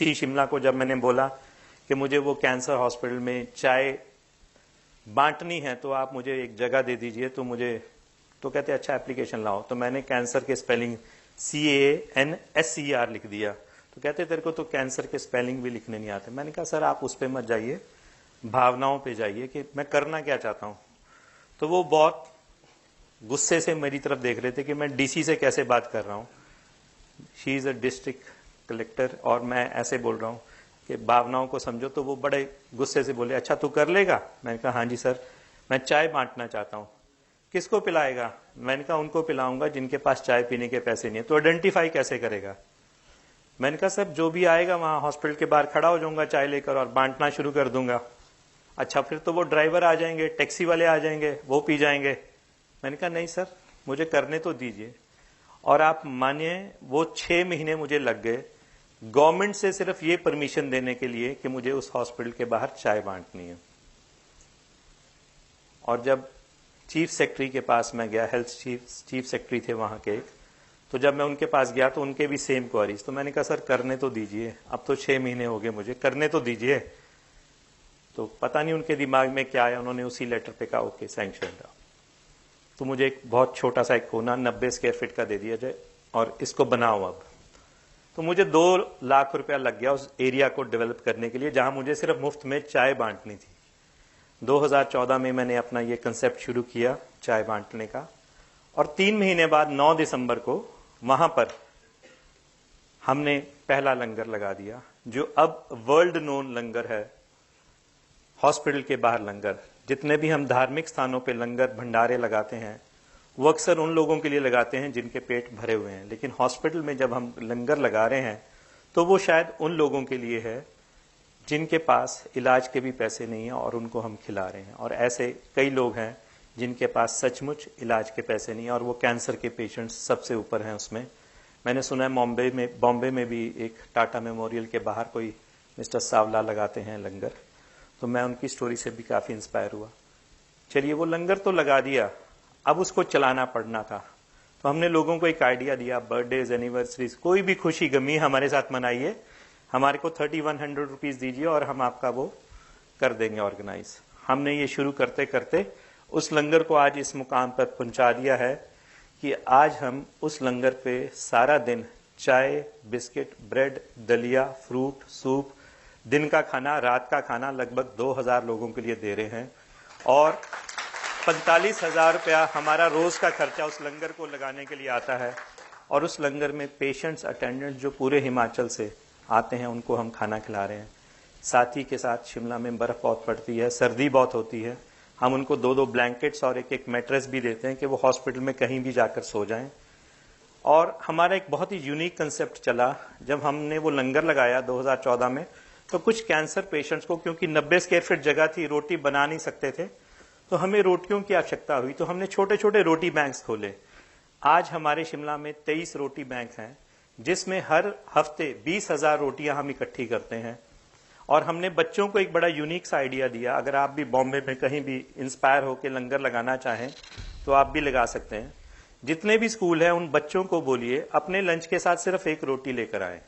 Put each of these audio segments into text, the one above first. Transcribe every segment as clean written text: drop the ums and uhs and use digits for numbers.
थी शिमला को जब मैंने बोला कि मुझे वो कैंसर हॉस्पिटल में चाय बांटनी है तो आप मुझे एक जगह दे दीजिए, तो कहते अच्छा एप्लीकेशन लाओ। तो मैंने कैंसर के स्पेलिंग CANSER लिख दिया। तो कहते तेरे को तो कैंसर के स्पेलिंग भी लिखने नहीं आते। मैंने कहा सर आप उस पर मत जाइए, भावनाओं पे जाइए कि मैं करना क्या चाहता हूं। तो वो बहुत गुस्से से मेरी तरफ देख रहे थे कि मैं DC से कैसे बात कर रहा हूं। She is a district collector और मैं ऐसे बोल रहा हूं कि भावनाओं को समझो। तो वो बड़े गुस्से से बोले अच्छा तू कर लेगा। मैंने कहा हाँ जी सर, मैं चाय बांटना चाहता हूं। किसको पिलाएगा? मैंने कहा उनको पिलाऊंगा जिनके पास चाय पीने के पैसे नहीं है। तो आइडेंटिफाई कैसे करेगा? मैंने कहा सर जो भी आएगा वहां हॉस्पिटल के बाहर खड़ा हो जाऊंगा चाय लेकर और बांटना शुरू कर दूंगा। अच्छा फिर तो वो ड्राइवर आ जाएंगे, टैक्सी वाले आ जाएंगे, वो पी जाएंगे। मैंने कहा नहीं सर मुझे करने तो दीजिए। और आप मानिए वो 6 महीने मुझे लग गए गवर्नमेंट से सिर्फ ये परमिशन देने के लिए कि मुझे उस हॉस्पिटल के बाहर चाय बांटनी है। और जब चीफ सेक्रेटरी के पास मैं गया, हेल्थ चीफ सेक्रेटरी थे वहां के, तो जब मैं उनके पास गया तो उनके भी सेम क्वारीज। तो मैंने कहा सर करने तो दीजिए, अब तो 6 महीने हो गए मुझे, करने तो दीजिए। तो पता नहीं उनके दिमाग में क्या आया, उन्होंने उसी लेटर पे कहा ओके सैंक्शन। तो मुझे एक बहुत छोटा सा एक कोना 90 स्क्वायर फीट का दे दिया जाए और इसको बनाओ अब। तो मुझे 2 लाख रुपया लग गया उस एरिया को डेवलप करने के लिए जहां मुझे सिर्फ मुफ्त में चाय बांटनी थी। 2014 में मैंने अपना ये कंसेप्ट शुरू किया चाय बांटने का। और 3 महीने बाद 9 दिसंबर को वहां पर हमने पहला लंगर लगा दिया, जो अब वर्ल्ड नोन लंगर है। हॉस्पिटल के बाहर लंगर, जितने भी हम धार्मिक स्थानों पे लंगर भंडारे लगाते हैं वो अक्सर उन लोगों के लिए लगाते हैं जिनके पेट भरे हुए हैं, लेकिन हॉस्पिटल में जब हम लंगर लगा रहे हैं तो वो शायद उन लोगों के लिए है जिनके पास इलाज के भी पैसे नहीं है और उनको हम खिला रहे हैं। और ऐसे कई लोग हैं जिनके पास सचमुच इलाज के पैसे नहीं है और वो कैंसर के पेशेंट्स सबसे ऊपर हैं उसमें। मैंने सुना है बॉम्बे में भी एक टाटा मेमोरियल के बाहर कोई मिस्टर सावला लगाते हैं लंगर। तो मैं उनकी स्टोरी से भी काफी इंस्पायर हुआ। चलिए वो लंगर तो लगा दिया, अब उसको चलाना पड़ना था। तो हमने लोगों को एक आइडिया दिया, बर्थडेज एनिवर्सरीज कोई भी खुशी गमी हमारे साथ मनाइए, हमारे को 3100 रुपीज दीजिए और हम आपका वो कर देंगे ऑर्गेनाइज। हमने ये शुरू करते करते उस लंगर को आज इस मुकाम पर पहुंचा दिया है कि आज हम उस लंगर पे सारा दिन चाय, बिस्किट, ब्रेड, दलिया, फ्रूट, सूप, दिन का खाना, रात का खाना लगभग 2000 लोगों के लिए दे रहे हैं। और 45,000 रुपया हमारा रोज का खर्चा उस लंगर को लगाने के लिए आता है। और उस लंगर में पेशेंट्स, अटेंडेंट्स जो पूरे हिमाचल से आते हैं उनको हम खाना खिला रहे हैं। साथ ही के साथ शिमला में बर्फ बहुत पड़ती है, सर्दी बहुत होती है, हम उनको 2-2 ब्लैंकेट्स और एक मैट्रेस भी देते हैं कि वो हॉस्पिटल में कहीं भी जाकर सो जाएं। और हमारा एक बहुत ही यूनिक कंसेप्ट चला जब हमने वो लंगर लगाया 2014 में। तो कुछ कैंसर पेशेंट्स को, क्योंकि 90 स्क्वायर फीट जगह थी, रोटी बना नहीं सकते थे, तो हमें रोटियों की आवश्यकता हुई। तो हमने छोटे छोटे रोटी बैंक्स खोले। आज हमारे शिमला में 23 रोटी बैंक हैं जिसमें हर हफ्ते 20,000 रोटियां हम इकट्ठी करते हैं। और हमने बच्चों को एक बड़ा यूनिक सा आइडिया दिया, अगर आप भी बॉम्बे में कहीं भी इंस्पायर होकर लंगर लगाना चाहें तो आप भी लगा सकते हैं। जितने भी स्कूल हैं उन बच्चों को बोलिए अपने लंच के साथ सिर्फ एक रोटी लेकर आए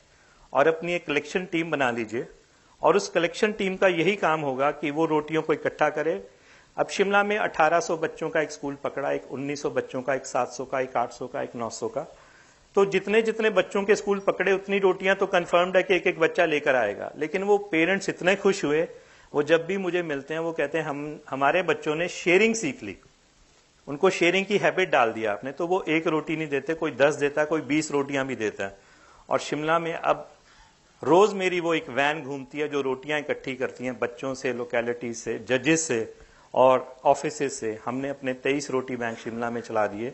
और अपनी एक कलेक्शन टीम बना लीजिए। और उस कलेक्शन टीम का यही काम होगा कि वो रोटियों को इकट्ठा करे। अब शिमला में 1800 बच्चों का एक स्कूल पकड़ा, एक 1900 बच्चों का, एक 700 का, एक 800 का, एक 900 का। तो जितने जितने बच्चों के स्कूल पकड़े उतनी रोटियां तो कंफर्म्ड है कि एक एक बच्चा लेकर आएगा। लेकिन वो पेरेंट्स इतने खुश हुए, वो जब भी मुझे मिलते हैं वो कहते हैं हमारे बच्चों ने शेयरिंग सीख ली, उनको शेयरिंग की हैबिट डाल दिया आपने। तो वो एक रोटी नहीं देते, कोई 10 देता है, कोई 20 रोटियां भी देता है। और शिमला में अब रोज मेरी वो एक वैन घूमती है जो रोटियां इकट्ठी करती हैं बच्चों से, लोकेलिटी से, जजेस से और ऑफिसेज से। हमने अपने 23 रोटी बैंक शिमला में चला दिए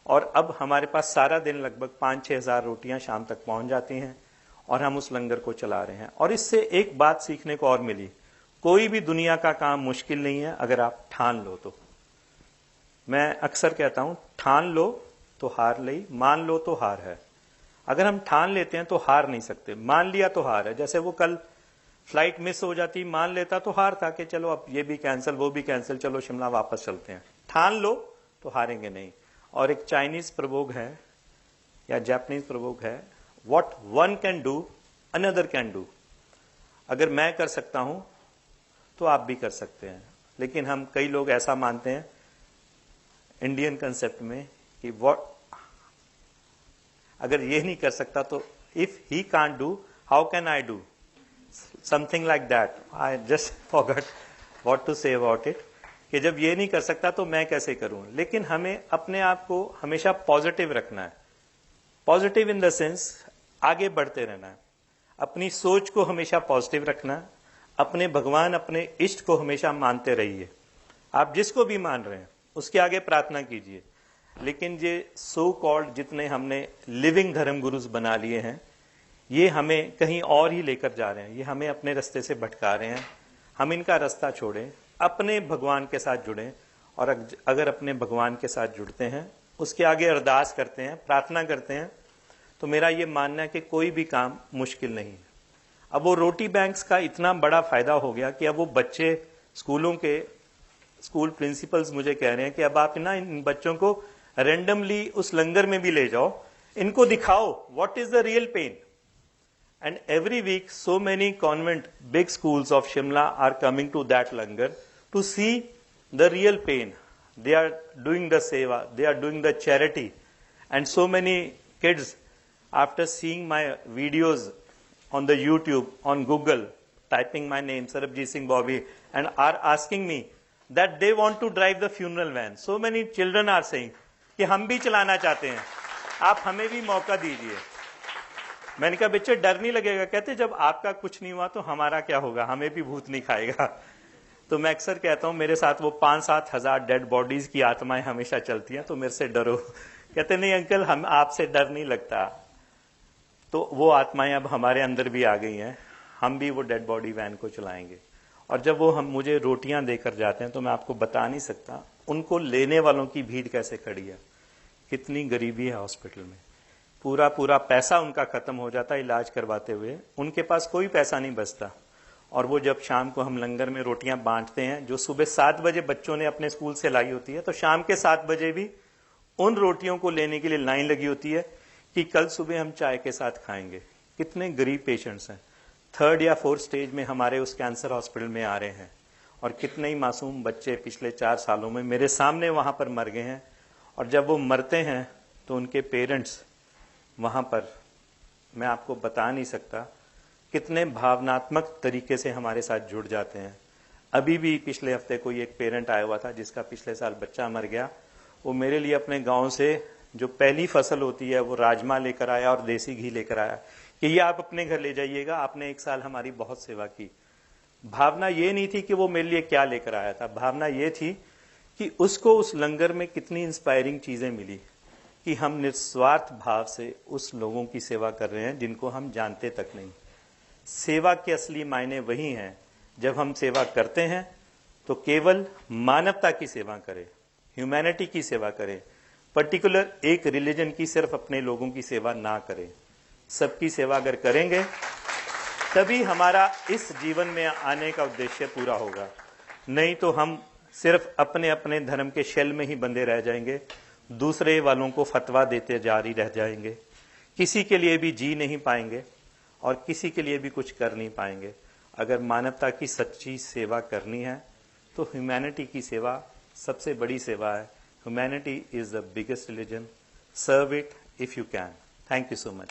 और अब हमारे पास सारा दिन लगभग 5-6 हजार रोटियां शाम तक पहुंच जाती हैं और हम उस लंगर को चला रहे हैं। और इससे एक बात सीखने को और मिली, कोई भी दुनिया का काम मुश्किल नहीं है अगर आप ठान लो तो। मैं अक्सर कहता हूं ठान लो तो हार लई, मान लो तो हार है। अगर हम ठान लेते हैं तो हार नहीं सकते, मान लिया तो हार है। जैसे वो कल फ्लाइट मिस हो जाती, मान लेता तो हार था कि चलो अब ये भी कैंसिल वो भी कैंसिल, चलो शिमला वापस चलते हैं। ठान लो तो हारेंगे नहीं। और एक चाइनीज प्रयोग है या जापानीज प्रयोग है, what one can do another can do. अगर मैं कर सकता हूं तो आप भी कर सकते हैं। लेकिन हम कई लोग ऐसा मानते हैं इंडियन कंसेप्ट में कि व्हाट, अगर ये नहीं कर सकता तो if he can't do how can I do, something like that. I just forgot what to say about it, कि जब ये नहीं कर सकता तो मैं कैसे करूं। लेकिन हमें अपने आप को हमेशा पॉजिटिव रखना है। पॉजिटिव इन द सेंस आगे बढ़ते रहना है, अपनी सोच को हमेशा पॉजिटिव रखना है, अपने भगवान अपने इष्ट को हमेशा मानते रहिए। आप जिसको भी मान रहे हैं उसके आगे प्रार्थना कीजिए। लेकिन ये सो कॉल्ड जितने हमने लिविंग धर्म गुरुज बना लिए हैं, ये हमें कहीं और ही लेकर जा रहे हैं, ये हमें अपने रास्ते से भटका रहे हैं। हम इनका रास्ता छोड़ें, अपने भगवान के साथ जुड़ें, और अगर अपने भगवान के साथ जुड़ते हैं, उसके आगे अरदास करते हैं, प्रार्थना करते हैं, तो मेरा ये मानना है कि कोई भी काम मुश्किल नहीं है। अब वो रोटी बैंक्स का इतना बड़ा फायदा हो गया कि अब वो बच्चे स्कूल प्रिंसिपल्स मुझे कह रहे हैं कि अब आप ना इन बच्चों को रेंडमली उस लंगर में भी ले जाओ, इनको दिखाओ what is the real pen. And every week, so many convent, big schools of Shimla are coming to that langar to see the real pain. They are doing the seva, they are doing the charity. And so many kids, after seeing my videos on the YouTube, on Google, typing my name, Sarabjit Singh Bobby, and are asking me that they want to drive the funeral van. So many children are saying कि हम भी चलाना चाहते हैं, आप हमें भी मौका दीजिए। मैंने कहा बच्चे डर नहीं लगेगा? कहते जब आपका कुछ नहीं हुआ तो हमारा क्या होगा, हमें भी भूत नहीं खाएगा। तो मैं अक्सर कहता हूं मेरे साथ वो 5-7 हजार डेड बॉडीज की आत्माएं हमेशा चलती हैं, तो मेरे से डरो। कहते नहीं अंकल, हम आपसे डर नहीं लगता। तो वो आत्माएं अब हमारे अंदर भी आ गई हैं, हम भी वो डेड बॉडी वैन को चलाएंगे। और जब वो हम मुझे रोटियां देकर जाते हैं तो मैं आपको बता नहीं सकता उनको लेने वालों की भीड़ कैसे खड़ी है, कितनी गरीबी है हॉस्पिटल में। पूरा पैसा उनका खत्म हो जाता है इलाज करवाते हुए, उनके पास कोई पैसा नहीं बचता। और वो जब शाम को हम लंगर में रोटियां बांटते हैं, जो सुबह 7 बजे बच्चों ने अपने स्कूल से लाई होती है, तो शाम के 7 बजे भी उन रोटियों को लेने के लिए लाइन लगी होती है कि कल सुबह हम चाय के साथ खाएंगे। कितने गरीब पेशेंट्स हैं, 3rd या 4th स्टेज में हमारे उस कैंसर हॉस्पिटल में आ रहे हैं। और कितने ही मासूम बच्चे पिछले 4 सालों में मेरे सामने वहां पर मर गए हैं। और जब वो मरते हैं तो उनके पेरेंट्स वहां पर, मैं आपको बता नहीं सकता कितने भावनात्मक तरीके से हमारे साथ जुड़ जाते हैं। अभी भी पिछले हफ्ते कोई एक पेरेंट आया हुआ था जिसका पिछले साल बच्चा मर गया। वो मेरे लिए अपने गांव से जो पहली फसल होती है वो राजमा लेकर आया और देसी घी लेकर आया कि ये आप अपने घर ले जाइएगा, आपने 1 साल हमारी बहुत सेवा की। भावना ये नहीं थी कि वो मेरे लिए क्या लेकर आया था, भावना ये थी कि उसको उस लंगर में कितनी इंस्पायरिंग चीजें मिली कि हम निस्वार्थ भाव से उस लोगों की सेवा कर रहे हैं जिनको हम जानते तक नहीं। सेवा के असली मायने वही हैं, जब हम सेवा करते हैं तो केवल मानवता की सेवा करें, ह्यूमैनिटी की सेवा करें। पर्टिकुलर एक रिलीजन की सिर्फ अपने लोगों की सेवा ना करें, सबकी सेवा अगर करेंगे तभी हमारा इस जीवन में आने का उद्देश्य पूरा होगा। नहीं तो हम सिर्फ अपने अपने धर्म के शेल में ही बंधे रह जाएंगे, दूसरे वालों को फतवा देते जारी रह जाएंगे, किसी के लिए भी जी नहीं पाएंगे और किसी के लिए भी कुछ कर नहीं पाएंगे। अगर मानवता की सच्ची सेवा करनी है तो ह्यूमैनिटी की सेवा सबसे बड़ी सेवा है। Humanity is the biggest religion, serve it if you can. Thank you so much.